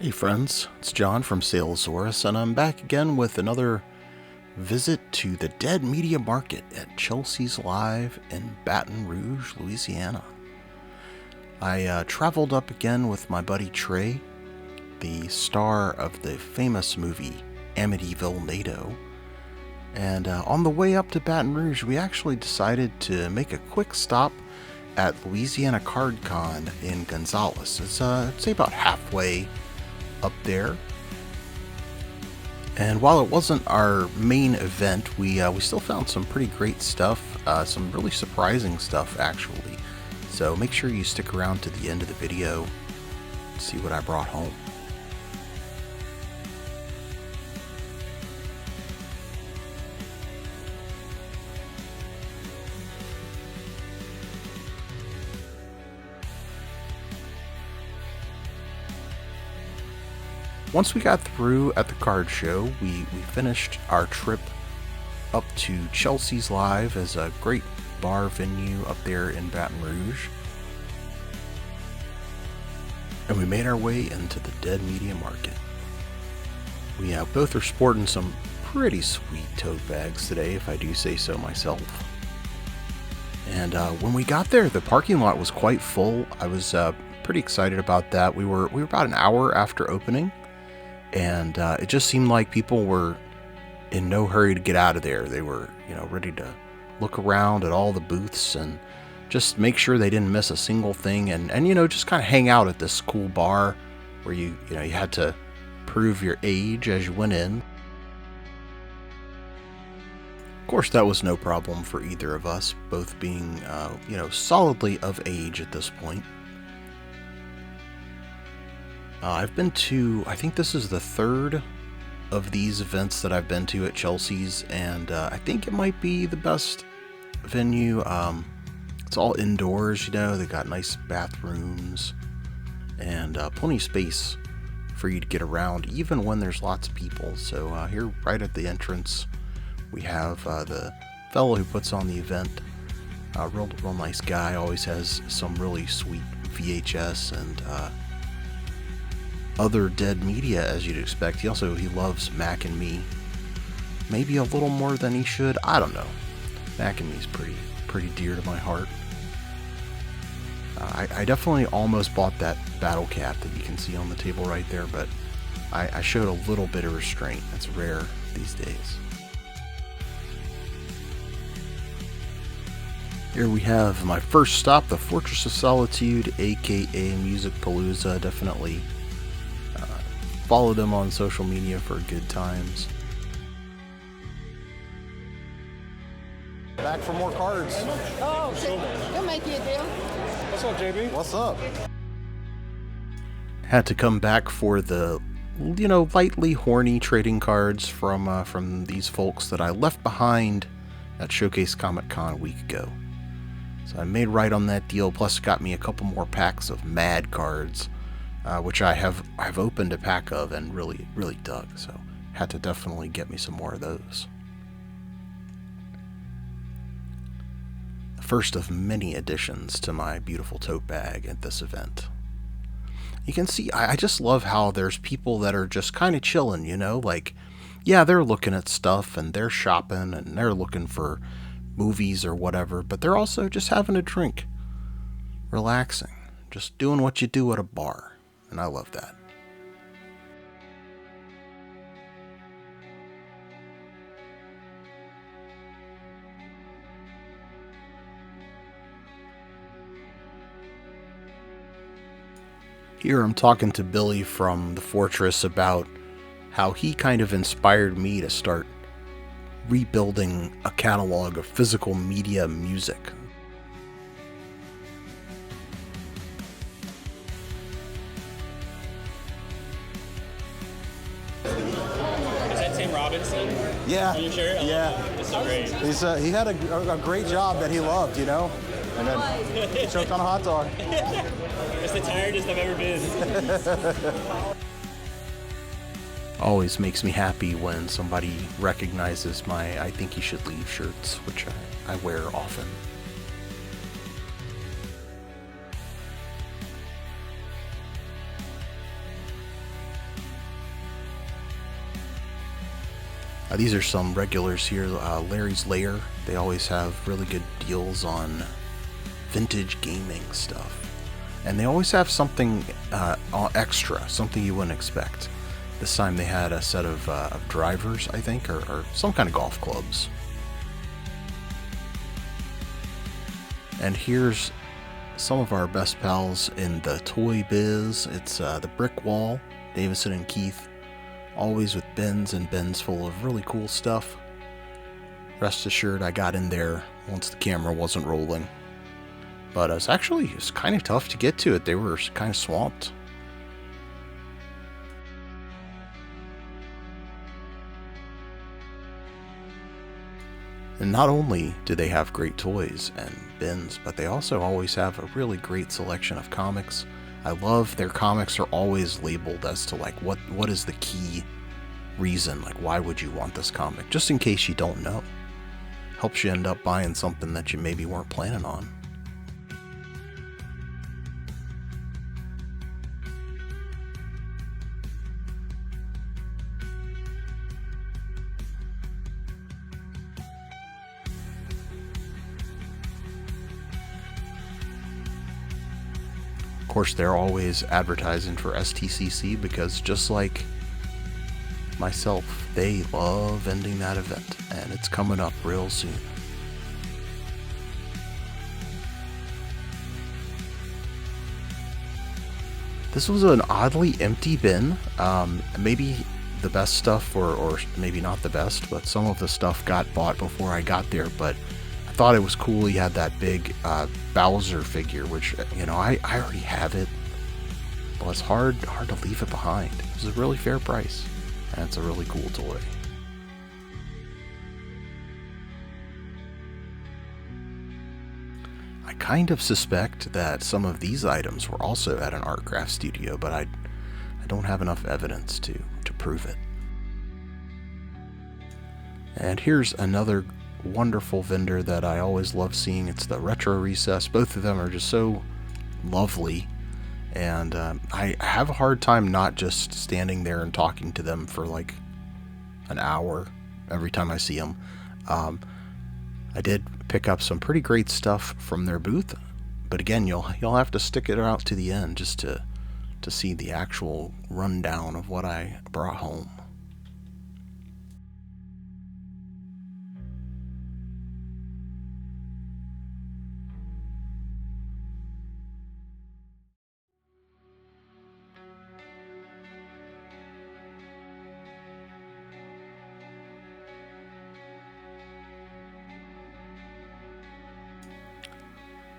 Hey friends, it's John from Salesaurus, and I'm back again with another visit to the Dead Media Market at Chelsea's Live in Baton Rouge, Louisiana. I traveled up again with my buddy Trey, the star of the famous movie Amityville NATO, and on the way up to Baton Rouge, we actually decided to make a quick stop at Louisiana Card Con in Gonzales. It's say about halfway up there, and while it wasn't our main event, we still found some pretty great stuff, some really surprising stuff actually. So make sure you stick around to the end of the video to see what I brought home. Once we got through at the card show, we finished our trip up to Chelsea's Live as a great bar venue up there in Baton Rouge. And we made our way into the Dead Media Market. We both are sporting some pretty sweet tote bags today, if I do say so myself. And when we got there, the parking lot was quite full. I was pretty excited about that. We were about an hour after opening. And it just seemed like people were in no hurry to get out of there. They were, ready to look around at all the booths and just make sure they didn't miss a single thing. And just kind of hang out at this cool bar where you had to prove your age as you went in. Of course, that was no problem for either of us, both being, solidly of age at this point. I've been to, I think this is the third of these events that I've been to at Chelsea's, and I think it might be the best venue. It's all indoors, they got nice bathrooms and plenty of space for you to get around, even when there's lots of people. So here, right at the entrance, we have the fellow who puts on the event. Real nice guy, always has some really sweet VHS and other Dead media, as you'd expect. He loves Mac and Me, maybe a little more than he should. I don't know. Mac and Me's pretty dear to my heart. I definitely almost bought that battle cap that you can see on the table right there, but I showed a little bit of restraint. That's rare these days. Here we have my first stop, the Fortress of Solitude, aka Music Palooza. Definitely follow them on social media for good times. Back for more cards. Oh, they'll make you a deal. What's up, JB? What's up? Had to come back for the, lightly horny trading cards from these folks that I left behind at Showcase Comic Con a week ago. So I made right on that deal, plus got me a couple more packs of Mad cards, which I've opened a pack of and really dug, so had to definitely get me some more of those. The first of many additions to my beautiful tote bag at this event. You can see, I just love how there's people that are just kind of chilling, they're looking at stuff and they're shopping and they're looking for movies or whatever, but they're also just having a drink, relaxing, just doing what you do at a bar. And I love that. Here I'm talking to Billy from the Fortress about how he kind of inspired me to start rebuilding a catalog of physical media music. Yeah. Are you sure? Yeah. It's so great. He had a great job that he loved, and then he choked on a hot dog. It's the tiredest I've ever been. Always makes me happy when somebody recognizes my I Think You Should Leave shirts, which I wear often. These are some regulars here. Larry's Lair. They always have really good deals on vintage gaming stuff. And they always have something extra, something you wouldn't expect. This time they had a set of drivers, I think, or some kind of golf clubs. And here's some of our best pals in the toy biz. It's the Brick Wall, Davison and Keith. Always with bins and bins full of really cool stuff. Rest assured, I got in there once the camera wasn't rolling. But it's kind of tough to get to it. They were kind of swamped. And not only do they have great toys and bins, but they also always have a really great selection of comics. I love their comics are always labeled as to like what is the key reason, like why would you want this comic, just in case you don't know. Helps you end up buying something that you maybe weren't planning on. Of course, they're always advertising for STCC because just like myself, they love ending that event, and it's coming up real soon. This was an oddly empty bin. Maybe the best stuff, or maybe not the best, but some of the stuff got bought before I got there, but I thought it was cool. He had that big Bowser figure, which, you know, I already have it, but it's hard to leave it behind. It was a really fair price, and it's a really cool toy. I kind of suspect that some of these items were also at an art craft studio, but I don't have enough evidence to prove it. And here's another wonderful vendor that I always love seeing. It's the Retro Recess. Both of them are just so lovely, and I have a hard time not just standing there and talking to them for like an hour every time I see them. I did pick up some pretty great stuff from their booth, but again, you'll have to stick it out to the end just to see the actual rundown of what I brought home.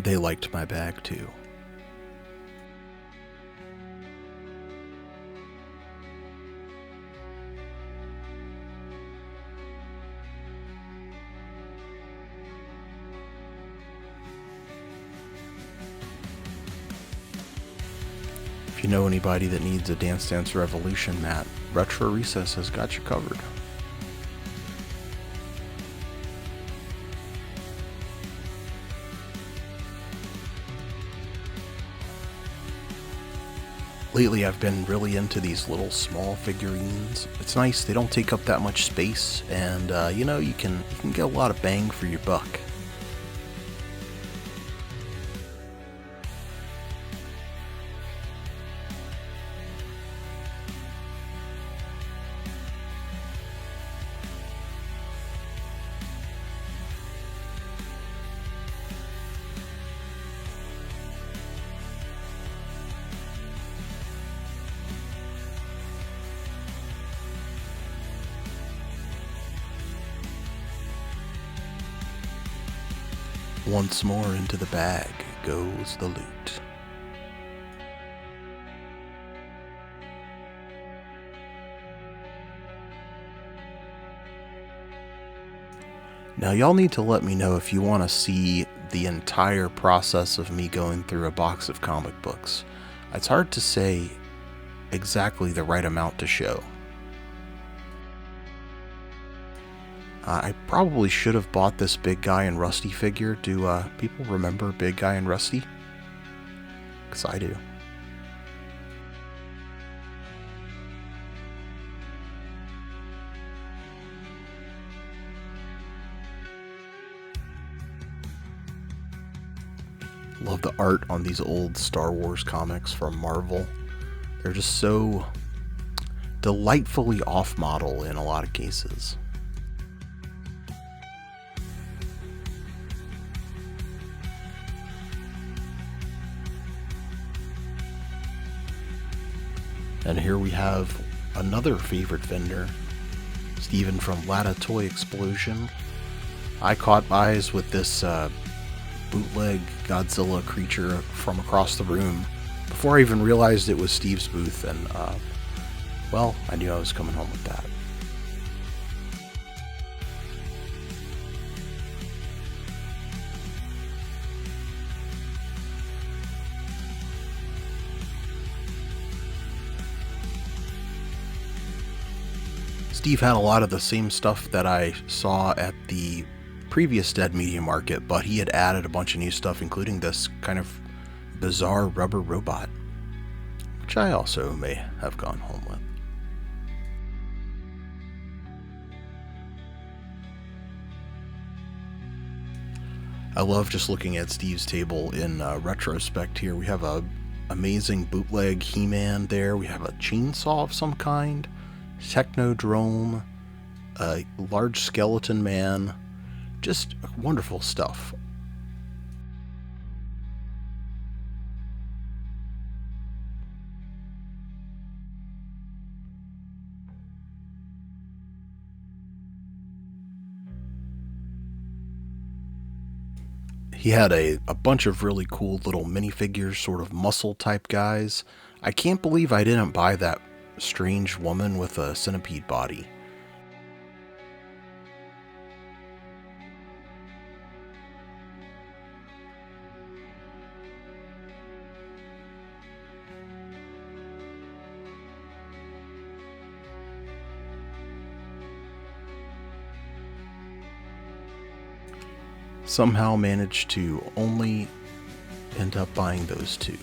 They liked my bag too. If you know anybody that needs a Dance Dance Revolution mat, Retro Recess has got you covered. Lately I've been really into these little small figurines. It's nice, they don't take up that much space, and you know, you can get a lot of bang for your buck. Once more into the bag goes the loot. Now y'all need to let me know if you want to see the entire process of me going through a box of comic books. It's hard to say exactly the right amount to show. I probably should have bought this Big Guy and Rusty figure. Do people remember Big Guy and Rusty? Because I do. Love the art on these old Star Wars comics from Marvel. They're just so delightfully off-model in a lot of cases. And here we have another favorite vendor, Steven from Latta Toy Explosion. I caught eyes with this bootleg Godzilla creature from across the room before I even realized it was Steve's booth, and well, I knew I was coming home with that. Steve had a lot of the same stuff that I saw at the previous Dead Media Market, but he had added a bunch of new stuff, including this kind of bizarre rubber robot, which I also may have gone home with. I love just looking at Steve's table in retrospect here. We have a amazing bootleg He-Man there. We have a chainsaw of some kind, Technodrome, a large skeleton man, just wonderful stuff. He had a bunch of really cool little minifigures, sort of muscle type guys. I can't believe I didn't buy that strange woman with a centipede body. Somehow managed to only end up buying those two,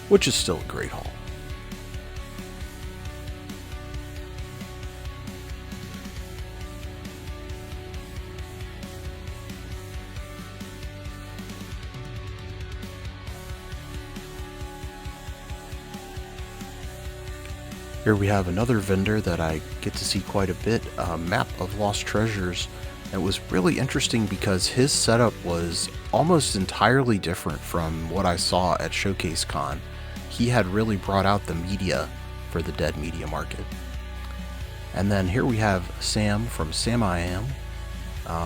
which is still a great haul. Here we have another vendor that I get to see quite a bit, a map of lost treasures. It was really interesting because his setup was almost entirely different from what I saw at Showcase Con. He had really brought out the media for the Dead Media Market. And then here we have Sam from Sam I Am.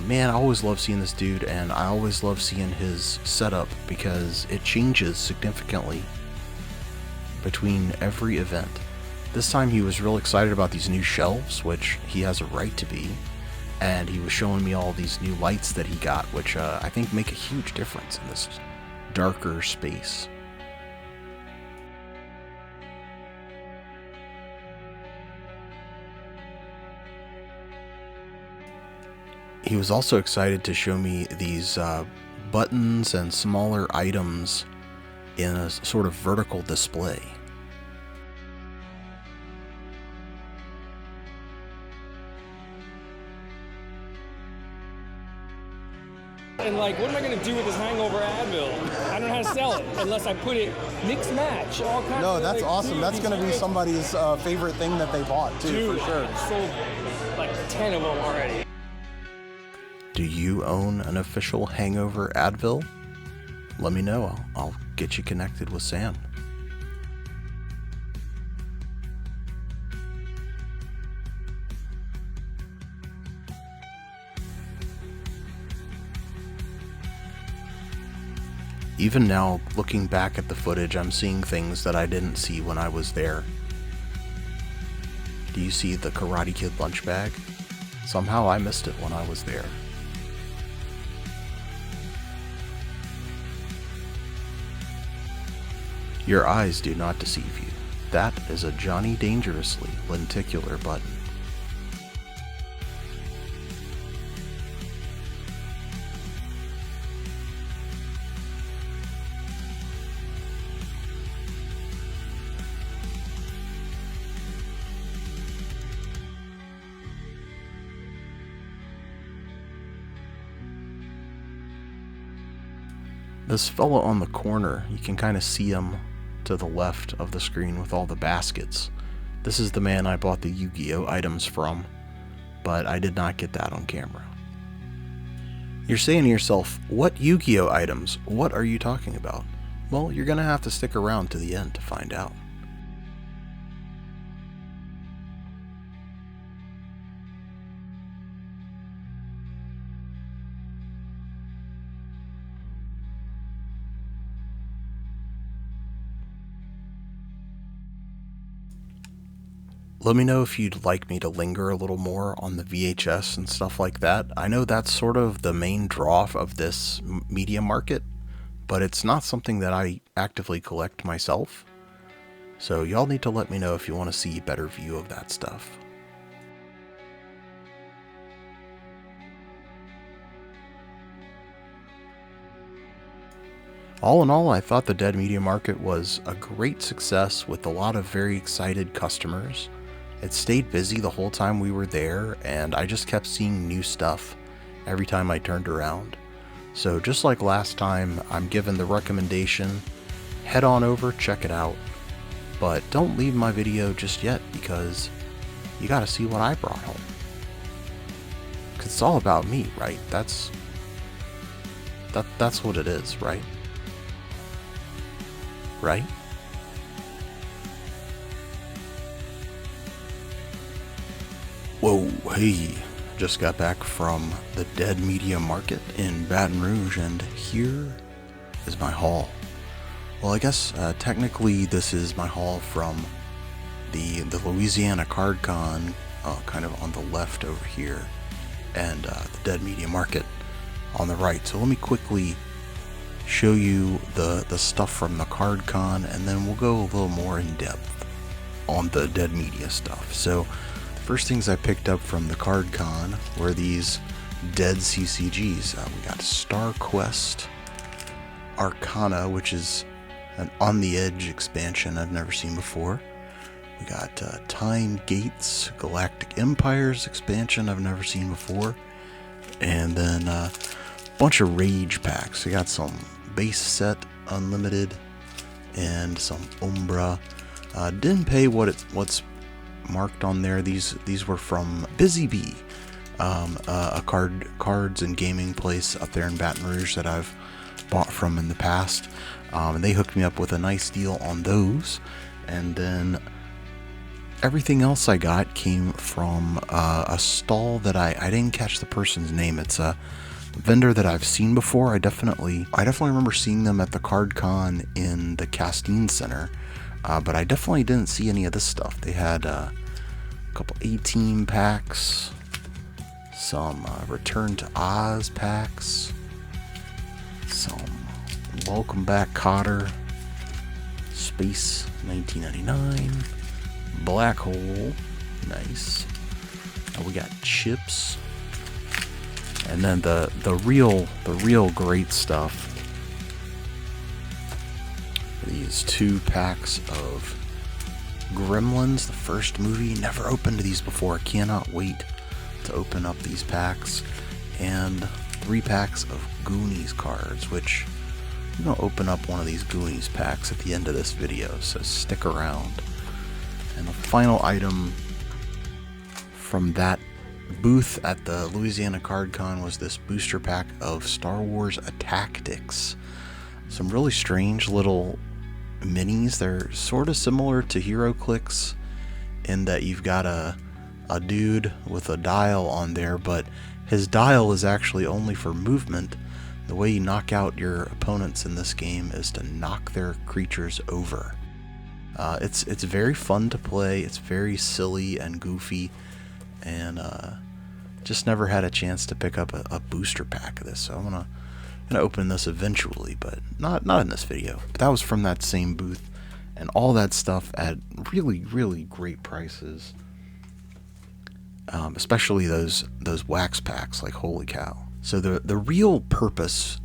Man, I always love seeing this dude, and I always love seeing his setup because it changes significantly between every event. This time he was real excited about these new shelves, which he has a right to be. And he was showing me all these new lights that he got, which I think make a huge difference in this darker space. He was also excited to show me these buttons and smaller items in a sort of vertical display. And like, what am I gonna do with this hangover Advil? I don't know how to sell it unless I put it mix match all kinds. No, of, that's like, awesome. dude, That's going to be somebody's favorite thing that they bought too, dude, for sure. I sold like 10 of them already. Do you own an official hangover Advil? Let me know. I'll get you connected with Sam. Even now, looking back at the footage, I'm seeing things that I didn't see when I was there. Do you see the Karate Kid lunch bag? Somehow I missed it when I was there. Your eyes do not deceive you. That is a Johnny Dangerously lenticular button. This fellow on the corner, you can kind of see him to the left of the screen with all the baskets. This is the man I bought the Yu-Gi-Oh items from, but I did not get that on camera. You're saying to yourself, what Yu-Gi-Oh items? What are you talking about? Well, you're going to have to stick around to the end to find out. Let me know if you'd like me to linger a little more on the VHS and stuff like that. I know that's sort of the main draw of this media market, but it's not something that I actively collect myself. So y'all need to let me know if you want to see a better view of that stuff. All in all, I thought the Dead Media Market was a great success with a lot of very excited customers. It stayed busy the whole time we were there, and I just kept seeing new stuff every time I turned around. So just like last time, I'm giving the recommendation, head on over, check it out. But don't leave my video just yet, because you gotta see what I brought home. Cause it's all about me, right? That's what it is, right? Right? Whoa, hey, just got back from the Dead Media Market in Baton Rouge, and here is my haul. Well, I guess technically this is my haul from the Louisiana Card Con, kind of on the left over here, and the Dead Media Market on the right. So let me quickly show you the stuff from the Card Con, and then we'll go a little more in depth on the Dead Media stuff. So first things I picked up from the Card Con were these Dead CCGs. We got Star Quest Arcana, which is an On the Edge expansion I've never seen before. We got Time Gates Galactic Empires expansion I've never seen before. And then a bunch of Rage packs. We got some base set Unlimited and some Umbra. Didn't pay what's marked on there. These were from Busy Bee, a cards and gaming place up there in Baton Rouge that I've bought from in the past, and they hooked me up with a nice deal on those. And then everything else I got came from a stall that I didn't catch the person's name. It's a vendor that I've seen before. I definitely remember seeing them at the Card Con in the Castine Center, but I definitely didn't see any of this stuff. They had a couple A-Team packs, some Return to Oz packs, some Welcome Back Cotter, Space 1999, Black Hole, nice. We got Chips, and then the real great stuff. These 2 packs of Gremlins, the first movie. Never opened these before. Cannot wait to open up these packs. And 3 packs of Goonies cards, which I'm going to open up one of these Goonies packs at the end of this video, so stick around. And the final item from that booth at the Louisiana Card Con was this booster pack of Star Wars Tactics. Some really strange little minis. They're sort of similar to HeroClix in that you've got a dude with a dial on there, but his dial is actually only for movement. The way you knock out your opponents in this game is to knock their creatures over. It's very fun to play. It's very silly and goofy, and just never had a chance to pick up a booster pack of this. So I'm gonna open this eventually, but not in this video. But that was from that same booth, and all that stuff at really great prices. Especially those wax packs, like holy cow. So the real purpose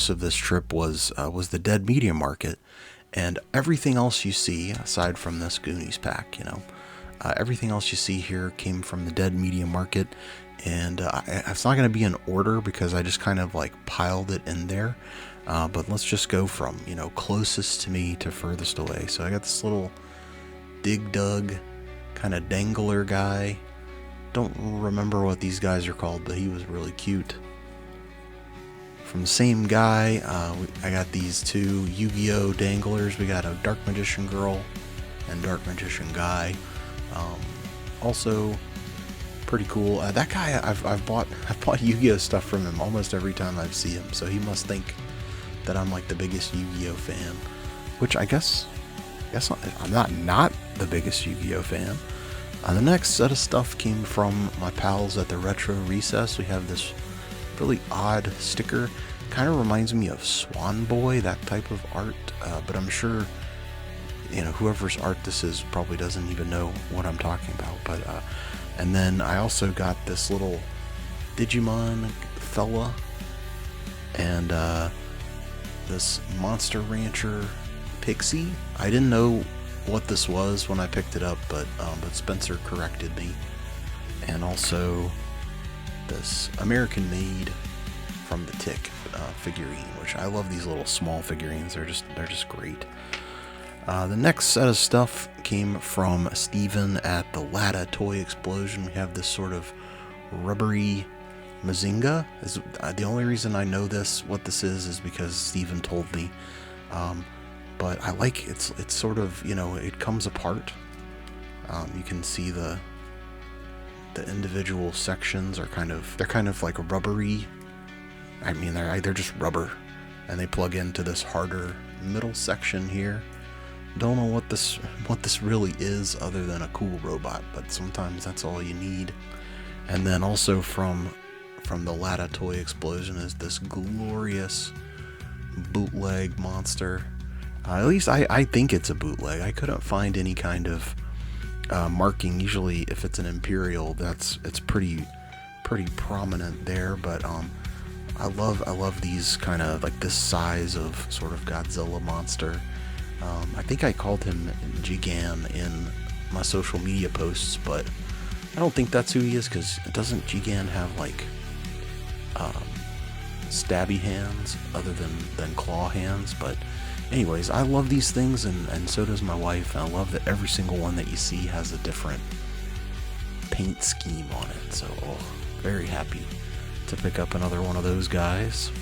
of this trip was the Dead Media Market, and everything else you see aside from this Goonies pack, everything else you see here came from the Dead Media Market. And it's not going to be in order because I just kind of like piled it in there. But let's just go from, closest to me to furthest away. So I got this little Dig Dug kind of dangler guy. Don't remember what these guys are called, but he was really cute. From the same guy, I got these two Yu-Gi-Oh! Danglers. We got a Dark Magician Girl and Dark Magician Guy. Also pretty cool. That guy, I've bought Yu-Gi-Oh! Stuff from him almost every time I see him, so he must think that I'm like the biggest Yu-Gi-Oh! Fan, which I guess I'm not the biggest Yu-Gi-Oh! Fan. The next set of stuff came from my pals at the Retro Recess. We have this really odd sticker. Kind of reminds me of Swan Boy, that type of art, but I'm sure whoever's art this is probably doesn't even know what I'm talking about. But and then I also got this little Digimon fella and this Monster Rancher Pixie. I didn't know what this was when I picked it up, but Spencer corrected me. And also this American Made from the Tick figurine, which I love these little small figurines. They're just great. The next set of stuff came from Steven at the Lada Toy Explosion. We have this sort of rubbery Mazinga. The only reason I know what this is because Steven told me. But I like it's sort of, it comes apart. You can see the individual sections they're kind of like a rubbery. I mean, they're just rubber, and they plug into this harder middle section here. Don't know what this really is other than a cool robot, but sometimes that's all you need. And then also from the Lada Toy Explosion is this glorious bootleg monster. At least I think it's a bootleg. I couldn't find any kind of marking. Usually if it's an Imperial, it's pretty prominent there, but I love these kind of like this size of sort of Godzilla monster. I think I called him Jigan in my social media posts, but I don't think that's who he is, because doesn't Jigan have like stabby hands other than claw hands? But anyways, I love these things, and so does my wife, and I love that every single one that you see has a different paint scheme on it. So very happy to pick up another one of those guys.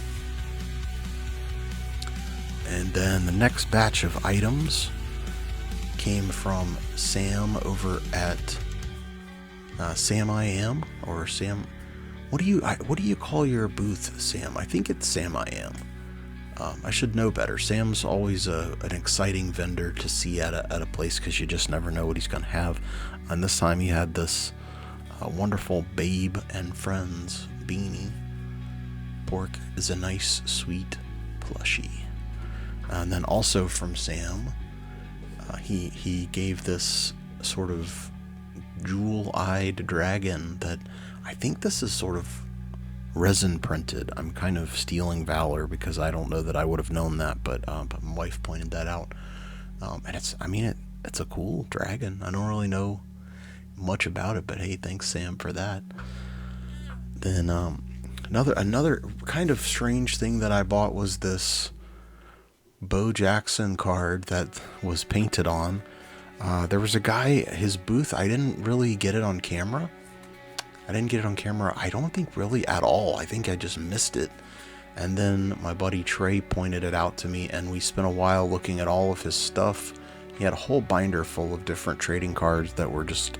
And then the next batch of items came from Sam over at Sam I Am, or Sam. What do you call your booth, Sam? I think it's Sam I Am. I should know better. Sam's always an exciting vendor to see at a place, because you just never know what he's gonna have. And this time he had this wonderful Babe and Friends beanie. Pork is a nice, sweet plushie. And then also from Sam, he gave this sort of jewel-eyed dragon that I think this is sort of resin printed. I'm kind of stealing valor because I don't know that I would have known that, but my wife pointed that out. And it's a cool dragon. I don't really know much about it, but hey, thanks Sam for that. Then another kind of strange thing that I bought was this Bo Jackson card that was painted on. There was a guy, his booth, I didn't really get it on camera. I don't think really at all. I think I just missed it. And then my buddy Trey pointed it out to me, and we spent a while looking at all of his stuff. He had a whole binder full of different trading cards that were just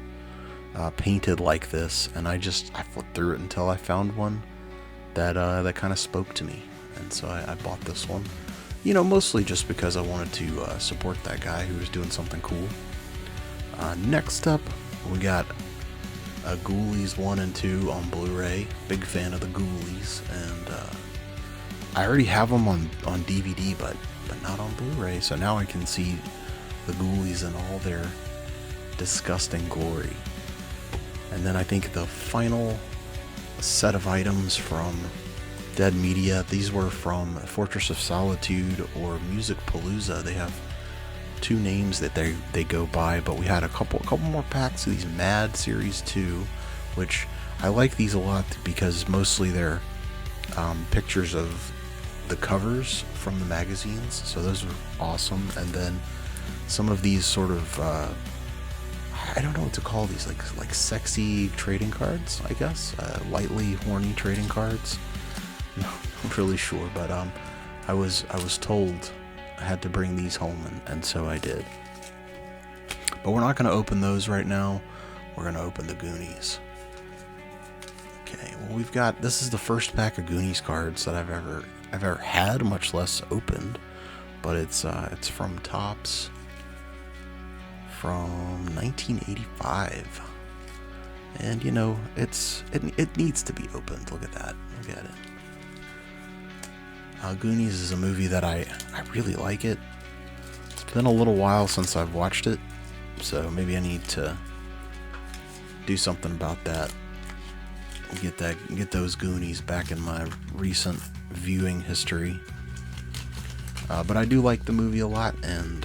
painted like this, and I flipped through it until I found one that kind of spoke to me, and so I bought this one. Mostly just because I wanted to support that guy who was doing something cool. Next up, we got Ghoulies 1 and 2 on Blu-ray. Big fan of the Ghoulies, and I already have them on DVD, but not on Blu-ray, so now I can see the Ghoulies in all their disgusting glory. And then I think the final set of items from Dead Media, these were from Fortress of Solitude or Music Palooza. They have two names that they go by, but we had a couple more packs of these Mad Series 2, which I like these a lot because mostly they're pictures of the covers from the magazines, so those were awesome. And then some of these sort of I don't know what to call these, like sexy trading cards, I guess, lightly horny trading cards. No, I'm not really sure, but I was told I had to bring these home, and so I did. But we're not going to open those right now. We're going to open the Goonies. Okay, well, this is the first pack of Goonies cards that I've ever had, much less opened. But it's from Topps from 1985. And you know, it needs to be opened. Look at that. Look at it. Goonies is a movie that I really like it. It's been a little while since I've watched it, so maybe I need to do something about that. Get those Goonies back in my recent viewing history. But I do like the movie a lot, and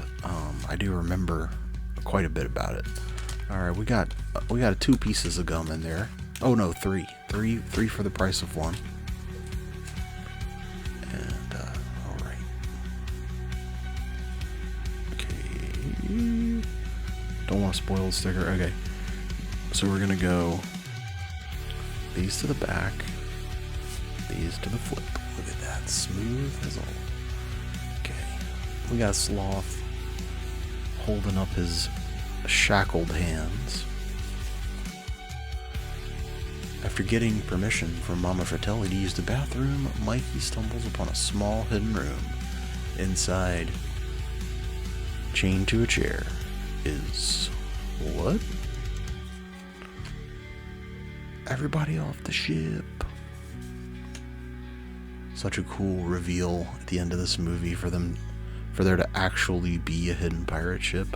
I do remember quite a bit about it. All right, we got 2 pieces of gum in there. Oh no, 3 for the price of 1. And all right. Okay. Don't want to spoil the sticker. Okay. So we're gonna go these to the back, these to the flip. Look at that, smooth as all. Okay, we got Sloth holding up his shackled hands. After getting permission from Mama Fratelli to use the bathroom, Mikey stumbles upon a small hidden room. Inside, chained to a chair, is what? Everybody off the ship. Such a cool reveal at the end of this movie for there to actually be a hidden pirate ship.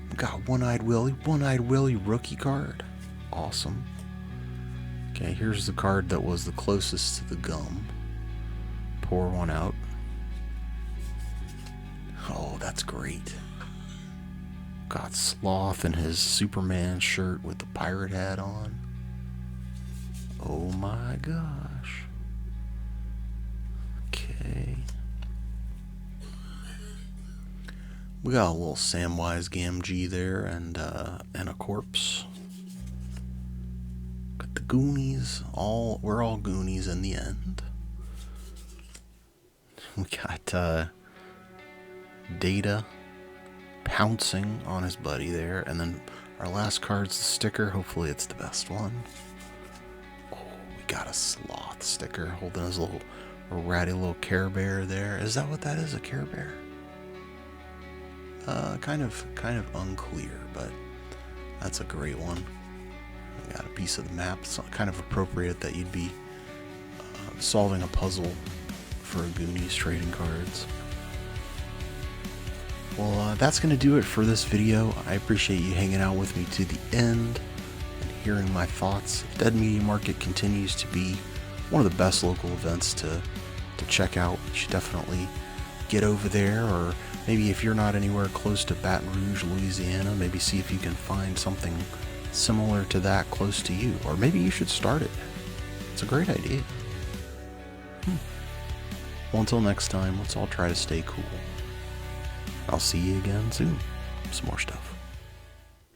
We got One-Eyed Willie rookie card. Awesome. Okay, here's the card that was the closest to the gum. Pour one out. Oh, that's great. Got Sloth in his Superman shirt with the pirate hat on. Oh my gosh. Okay. We got a little Samwise Gamgee there and a corpse. Got the Goonies. We're all Goonies in the end. We got Data pouncing on his buddy there, and then our last card's the sticker. Hopefully it's the best one. Oh, we got a Sloth sticker holding his little ratty little Care Bear there. Is that what that is, a Care Bear? Kind of unclear, but that's a great one. We got a piece of the map. It's kind of appropriate that you'd be solving a puzzle for Goonies trading cards. Well, that's going to do it for this video. I appreciate you hanging out with me to the end and hearing my thoughts. Dead Media Market continues to be one of the best local events to check out. You should definitely get over there, or maybe if you're not anywhere close to Baton Rouge, Louisiana, maybe see if you can find something similar to that close to you. Or maybe you should start it. It's a great idea. Well, until next time, let's all try to stay cool. I'll see you again soon. Some more stuff.